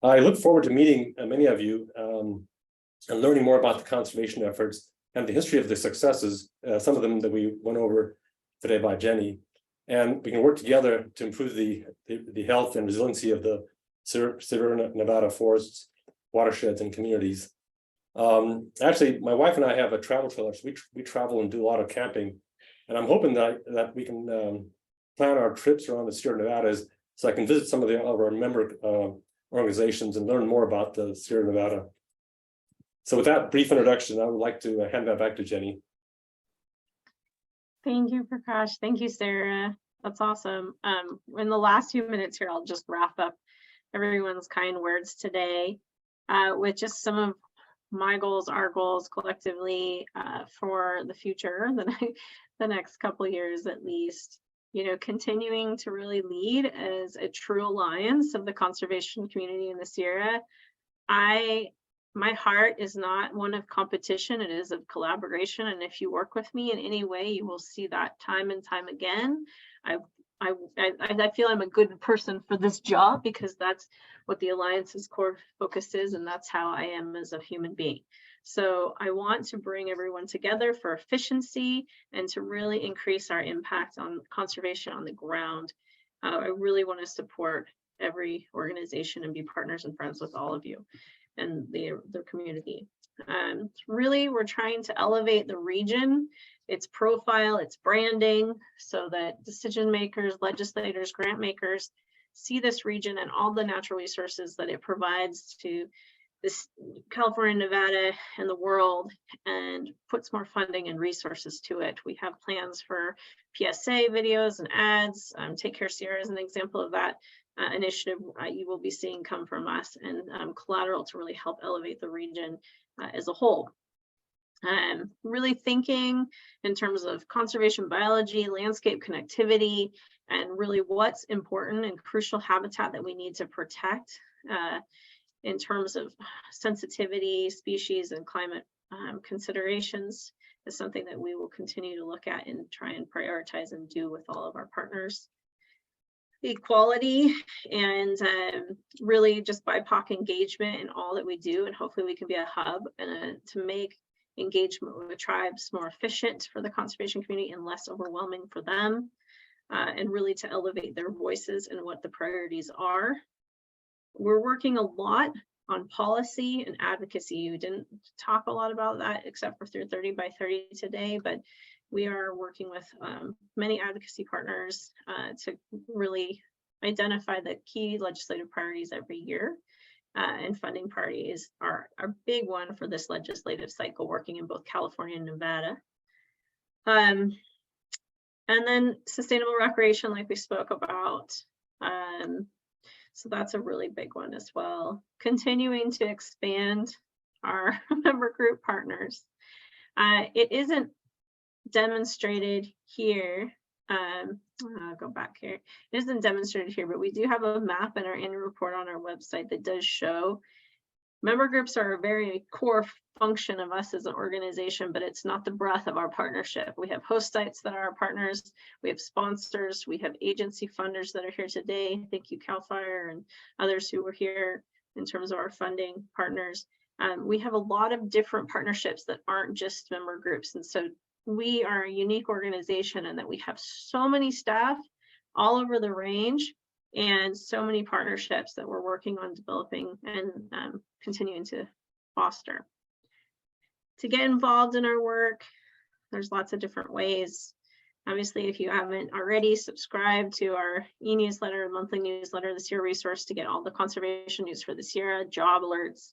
I look forward to meeting many of you and learning more about the conservation efforts and the history of the successes, some of them that we went over today by Jenny, and we can work together to improve the health and resiliency of the Sierra Nevada forests, watersheds, and communities. Actually, my wife and I have a travel trailer, so we travel and do a lot of camping, and I'm hoping that we can plan our trips around the Sierra Nevadas so I can visit some of our member organizations and learn more about the Sierra Nevada. So with that brief introduction, I would like to hand that back to Jenny. Thank you, Prakash. Thank you, Sarah. That's awesome. In the last few minutes here, I'll just wrap up everyone's kind words today with just some of my goals, our goals collectively for the future, the next couple of years at least. You know, continuing to really lead as a true alliance of the conservation community in the Sierra. My heart is not one of competition, it is of collaboration. And if you work with me in any way, you will see that time and time again. I feel I'm a good person for this job because that's what the Alliance's core focus is, and that's how I am as a human being. So I want to bring everyone together for efficiency and to really increase our impact on conservation on the ground. I really want to support every organization and be partners and friends with all of you and the community. Really, we're trying to elevate the region, its profile, its branding, so that decision makers, legislators, grant makers see this region and all the natural resources that it provides to this California, Nevada, and the world, and puts more funding and resources to it. We have plans for PSA videos and ads. Take Care Sierra is an example of that initiative you will be seeing come from us, and collateral to really help elevate the region as a whole. Really thinking in terms of conservation biology, landscape connectivity, and really what's important and crucial habitat that we need to protect in terms of sensitivity, species, and climate considerations is something that we will continue to look at and try and prioritize and do with all of our partners. Equality and really just BIPOC engagement in all that we do, and hopefully we can be a hub and to make engagement with tribes more efficient for the conservation community and less overwhelming for them, and really to elevate their voices and what the priorities are. We're working a lot on policy and advocacy. We didn't talk a lot about that except for through 30 by 30 today, but we are working with many advocacy partners to really identify the key legislative priorities every year. And funding parties are a big one for this legislative cycle, working in both California and Nevada. And then sustainable recreation, like we spoke about. So that's a really big one as well. Continuing to expand our member group partners. It isn't demonstrated here. I'll go back here. It isn't demonstrated here, but we do have a map in our annual report on our website that does show member groups are a very core function of us as an organization, but it's not the breadth of our partnership. We have host sites that are our partners, we have sponsors, we have agency funders that are here today. Thank you, CAL FIRE and others who were here in terms of our funding partners. We have a lot of different partnerships that aren't just member groups, and so we are a unique organization in that we have so many staff all over the range and so many partnerships that we're working on developing and continuing to foster. To get involved in our work, there's lots of different ways. Obviously, if you haven't already subscribed to our e-newsletter, monthly newsletter, the Sierra resource to get all the conservation news for the Sierra, job alerts,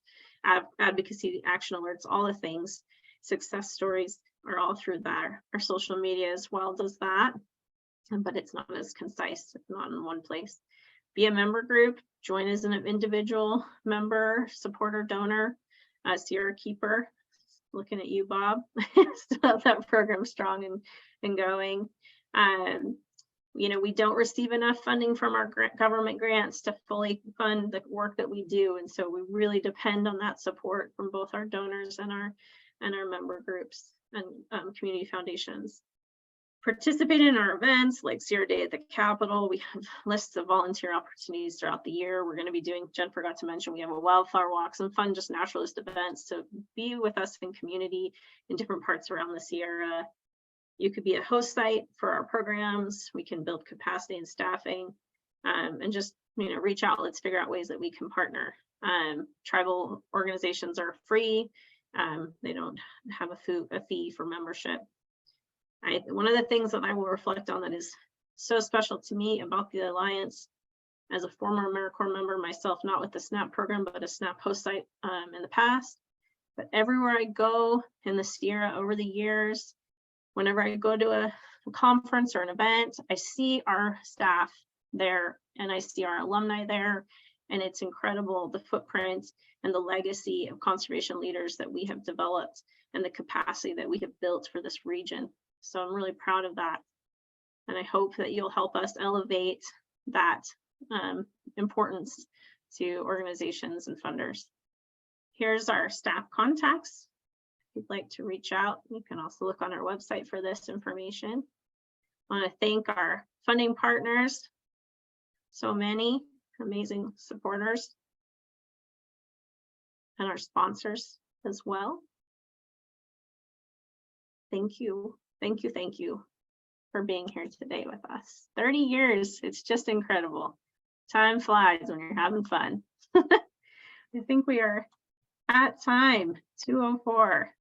advocacy action alerts, all the things, success stories are all through that. Our social media as well does that, but it's not as concise, it's not in one place. Be a member group, join as an individual member, supporter, donor, Sierra Keeper. Looking at you, Bob, still have that program strong and going. You know, we don't receive enough funding from our government grants to fully fund the work that we do, and so we really depend on that support from both our donors and our member groups and community foundations. Participate in our events like Sierra Day at the Capitol. We have lists of volunteer opportunities throughout the year. We're going to be doing, Jen forgot to mention, we have a wildflower walk, some fun, just naturalist events to be with us in community in different parts around the Sierra. You could be a host site for our programs. We can build capacity and staffing and just, you know, reach out. Let's figure out ways that we can partner. Tribal organizations are free. They don't have a fee for membership. One of the things that I will reflect on that is so special to me about the Alliance as a former AmeriCorps member myself, not with the SNAP program, but a SNAP host site in the past. But everywhere I go in the Sierra over the years, whenever I go to a conference or an event, I see our staff there and I see our alumni there. And it's incredible, the footprint and the legacy of conservation leaders that we have developed and the capacity that we have built for this region. So I'm really proud of that. And I hope that you'll help us elevate that importance to organizations and funders. Here's our staff contacts. If you'd like to reach out, you can also look on our website for this information. I want to thank our funding partners, so many amazing supporters, and our sponsors as well. Thank you. Thank you, thank you for being here today with us. 30 years, it's just incredible. Time flies when you're having fun. I think we are at time, 2:04.